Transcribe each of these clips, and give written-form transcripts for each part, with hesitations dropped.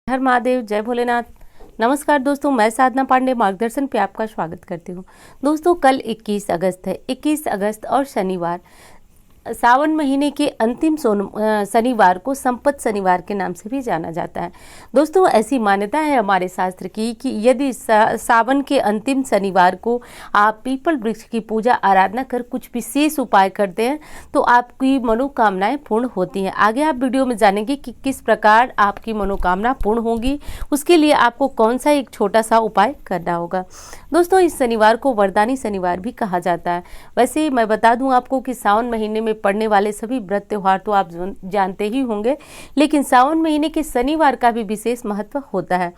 हर महादेव, जय भोलेनाथ। नमस्कार दोस्तों, मैं साधना पांडे मार्गदर्शन पे आपका स्वागत करती हूँ। दोस्तों, कल 21 अगस्त है। 21 अगस्त और शनिवार, सावन महीने के अंतिम शनिवार को संपत शनिवार के नाम से भी जाना जाता है। दोस्तों, ऐसी मान्यता है हमारे शास्त्र की कि यदि सावन के अंतिम शनिवार को आप पीपल वृक्ष की पूजा आराधना कर कुछ विशेष उपाय करते हैं तो आपकी मनोकामनाएं पूर्ण होती हैं। आगे आप वीडियो में जानेंगे कि किस प्रकार आपकी मनोकामना पूर्ण होगी, उसके लिए आपको कौन सा एक छोटा सा उपाय करना होगा। दोस्तों, इस शनिवार को वरदानी शनिवार भी कहा जाता है। वैसे मैं बता दूं आपको कि सावन महीने में पड़ने वाले सभी व्रत त्योहार तो आप जानते ही होंगे, लेकिन सावन महीने के शनिवार का भी विशेष महत्व होता है।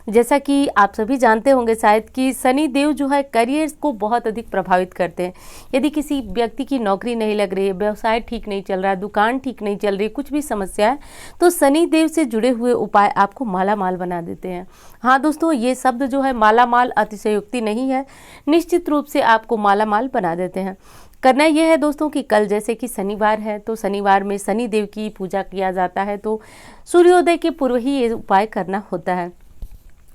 जैसा कि आप सभी जानते होंगे शायद कि शनि देव जो है करियर को बहुत अधिक प्रभावित करते हैं। यदि किसी व्यक्ति की नौकरी नहीं लग रही है, व्यवसाय ठीक नहीं चल रहा है, दुकान ठीक नहीं चल रही, कुछ भी समस्या है, तो शनि देव से जुड़े हुए उपाय आपको माला माल बना देते हैं। हाँ दोस्तों, ये शब्द जो है माला माल अतिशयोक्ति नहीं है, निश्चित रूप से आपको माला माल बना देते हैं। करना यह है दोस्तों कि कल जैसे कि शनिवार है तो शनिवार में शनि देव की पूजा किया जाता है, तो सूर्योदय के पूर्व ही ये उपाय करना होता है।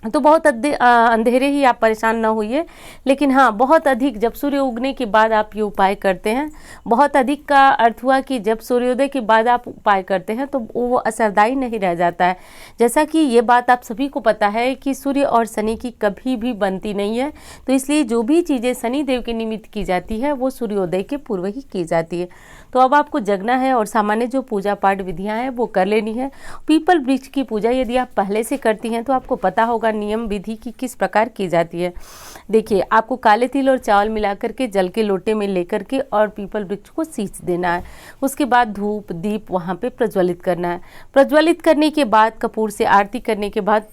तो बहुत अंधेरे ही आप परेशान ना होइए, लेकिन हाँ बहुत अधिक जब सूर्य उगने के बाद आप ये उपाय करते हैं। बहुत अधिक का अर्थ हुआ कि जब सूर्योदय के बाद आप उपाय करते हैं तो वो असरदायी नहीं रह जाता है। जैसा कि ये बात आप सभी को पता है कि सूर्य और शनि की कभी भी बनती नहीं है, तो इसलिए जो भी चीज़ें शनि देव के निमित्त की जाती है वो सूर्योदय के पूर्व ही की जाती है। तो अब आपको जगना है और सामान्य जो पूजा पाठ विधियाँ हैं वो कर लेनी है। पीपल वृक्ष की पूजा यदि आप पहले से करती हैं तो आपको पता होगा नियम विधि की किस प्रकार की जाती है। देखिए, आपको काले तिल और चावल मिलाकर के जल के लोटे में लेकर के और पीपल वृक्ष को सींच देना है। उसके बाद धूप दीप वहाँ पे प्रज्वलित करना है। प्रज्वलित करने के बाद कपूर से आरती करने के बाद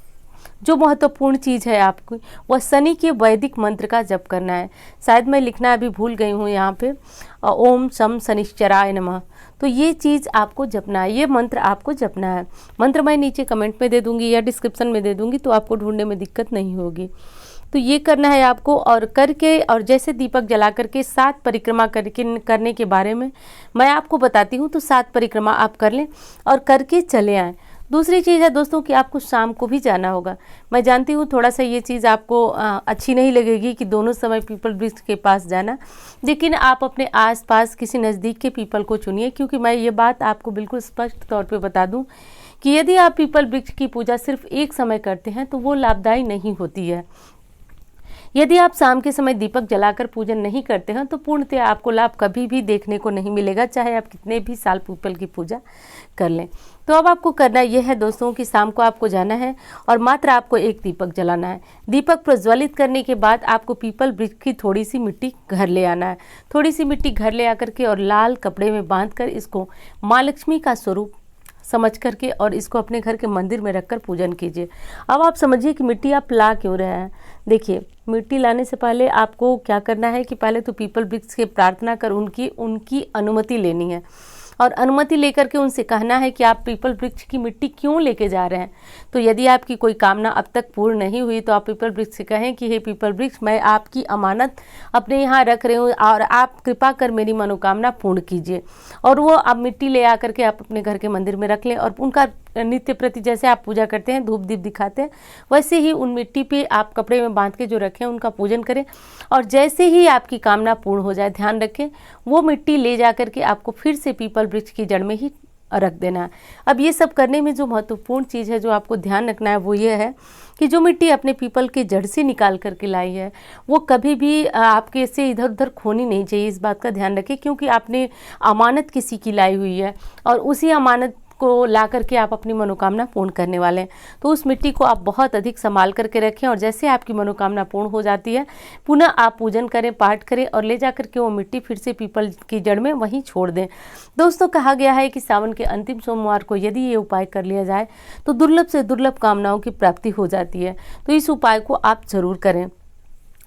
जो महत्वपूर्ण चीज़ है आपको वह शनि के वैदिक मंत्र का जप करना है। शायद मैं लिखना अभी भूल गई हूँ यहाँ पे, ओम शम शनिश्चराय नमः। तो ये चीज़ आपको जपना है, ये मंत्र आपको जपना है। मंत्र मैं नीचे कमेंट में दे दूंगी या डिस्क्रिप्शन में दे दूंगी, तो आपको ढूंढने में दिक्कत नहीं होगी। तो ये करना है आपको, और करके और जैसे दीपक जला करके 7 परिक्रमा करने के बारे में मैं आपको बताती हूँ। तो 7 परिक्रमा आप कर लें और करके चले आएँ। दूसरी चीज़ है दोस्तों कि आपको शाम को भी जाना होगा। मैं जानती हूँ थोड़ा सा ये चीज़ आपको अच्छी नहीं लगेगी कि दोनों समय पीपल वृक्ष के पास जाना, लेकिन आप अपने आसपास किसी नज़दीक के पीपल को चुनिए, क्योंकि मैं ये बात आपको बिल्कुल स्पष्ट तौर पे बता दूँ कि यदि आप पीपल वृक्ष की पूजा सिर्फ एक समय करते हैं तो वो लाभदायी नहीं होती है। यदि आप शाम के समय दीपक जलाकर पूजन नहीं करते हैं तो पूर्णतः आपको लाभ कभी भी देखने को नहीं मिलेगा, चाहे आप कितने भी साल पीपल की पूजा कर लें। तो अब आपको करना यह है दोस्तों कि शाम को आपको जाना है और मात्र आपको एक दीपक जलाना है। दीपक प्रज्वलित करने के बाद आपको पीपल वृक्ष की थोड़ी सी मिट्टी घर ले आना है। थोड़ी सी मिट्टी घर ले आकर के और लाल कपड़े में बांधकर इसको माँ लक्ष्मी का स्वरूप समझ करके और इसको अपने घर के मंदिर में रखकर पूजन कीजिए। अब आप समझिए कि मिट्टी आप ला क्यों रहे हैं। देखिए, मिट्टी लाने से पहले आपको क्या करना है कि पहले तो पीपल वृक्ष के प्रार्थना कर उनकी अनुमति लेनी है, और अनुमति लेकर के उनसे कहना है कि आप पीपल वृक्ष की मिट्टी क्यों लेके जा रहे हैं। तो यदि आपकी कोई कामना अब तक पूर्ण नहीं हुई तो आप पीपल वृक्ष से कहें कि हे पीपल वृक्ष, मैं आपकी अमानत अपने यहाँ रख रही हूँ और आप कृपा कर मेरी मनोकामना पूर्ण कीजिए। और वो आप मिट्टी ले आकर के आप अपने घर के मंदिर में रख लें और उनका नित्य प्रति जैसे आप पूजा करते हैं, धूप दीप दिखाते हैं, वैसे ही उन मिट्टी पे आप कपड़े में बांध के जो रखें उनका पूजन करें। और जैसे ही आपकी कामना पूर्ण हो जाए, ध्यान रखें वो मिट्टी ले जा करके आपको फिर से पीपल वृक्ष की जड़ में ही रख देना है। अब ये सब करने में जो महत्वपूर्ण चीज़ है जो आपको ध्यान रखना है वो ये है कि जो मिट्टी अपने पीपल के जड़ से निकाल करके लाई है वो कभी भी आपके से इधर उधर खोनी नहीं चाहिए। इस बात का ध्यान रखें, क्योंकि आपने अमानत किसी की लाई हुई है और उसी अमानत को ला करके आप अपनी मनोकामना पूर्ण करने वाले हैं। तो उस मिट्टी को आप बहुत अधिक संभाल करके रखें और जैसे आपकी मनोकामना पूर्ण हो जाती है पुनः आप पूजन करें, पाठ करें और ले जा करके वो मिट्टी फिर से पीपल की जड़ में वहीं छोड़ दें। दोस्तों, कहा गया है कि सावन के अंतिम सोमवार को यदि ये उपाय कर लिया जाए तो दुर्लभ से दुर्लभ कामनाओं की प्राप्ति हो जाती है। तो इस उपाय को आप जरूर करें।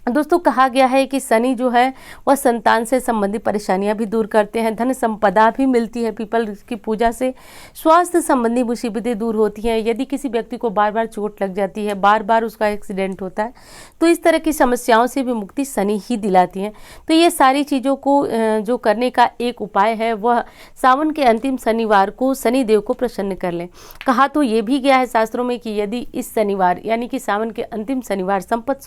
दोस्तों कहा गया है कि शनि जो है वह संतान से संबंधी परेशानियां भी दूर करते हैं, धन संपदा भी मिलती है पीपल की पूजा से, स्वास्थ्य संबंधी मुसीबतें दूर होती हैं। यदि किसी व्यक्ति को बार बार चोट लग जाती है, बार बार उसका एक्सीडेंट होता है, तो इस तरह की समस्याओं से भी मुक्ति शनि ही दिलाती हैं। तो ये सारी चीज़ों को जो करने का एक उपाय है वह सावन के अंतिम शनिवार को शनिदेव को प्रसन्न कर लें। कहा तो ये भी गया है शास्त्रों में कि यदि इस शनिवार यानी कि सावन के अंतिम शनिवार संपत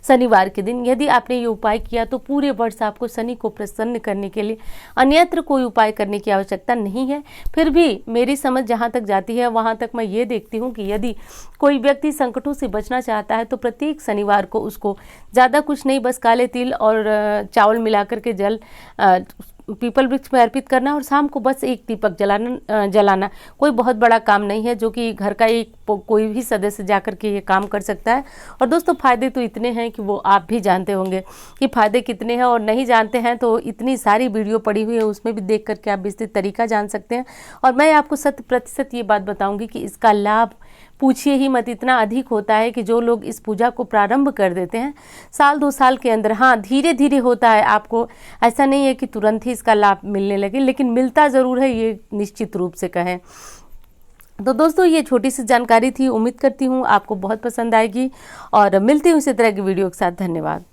शनिवार के दिन यदि आपने ये उपाय किया तो पूरे वर्ष आपको शनि को प्रसन्न करने के लिए अन्यत्र कोई उपाय करने की आवश्यकता नहीं है। फिर भी मेरी समझ जहाँ तक जाती है वहाँ तक मैं ये देखती हूँ कि यदि कोई व्यक्ति संकटों से बचना चाहता है तो प्रत्येक शनिवार को उसको ज़्यादा कुछ नहीं, बस काले तिल और चावल मिलाकर के जल पीपल वृक्ष में अर्पित करना और शाम को बस एक दीपक जलाना कोई बहुत बड़ा काम नहीं है, जो कि घर का एक कोई भी सदस्य जाकर के ये काम कर सकता है। और दोस्तों फायदे तो इतने हैं कि वो आप भी जानते होंगे कि फायदे कितने हैं, और नहीं जानते हैं तो इतनी सारी वीडियो पड़ी हुई है उसमें भी देख करके आप विस्तृत तरीका जान सकते हैं। और मैं आपको 100% ये बात बताऊंगी कि इसका लाभ पूछिए ही मत, इतना अधिक होता है कि जो लोग इस पूजा को प्रारंभ कर देते हैं साल 2 साल के अंदर, हाँ धीरे धीरे होता है, आपको ऐसा नहीं है कि तुरंत ही इसका लाभ मिलने लगे, लेकिन मिलता ज़रूर है, ये निश्चित रूप से कहें। तो दोस्तों ये छोटी सी जानकारी थी, उम्मीद करती हूँ आपको बहुत पसंद आएगी और मिलती हूँ इसी तरह की वीडियो के साथ। धन्यवाद।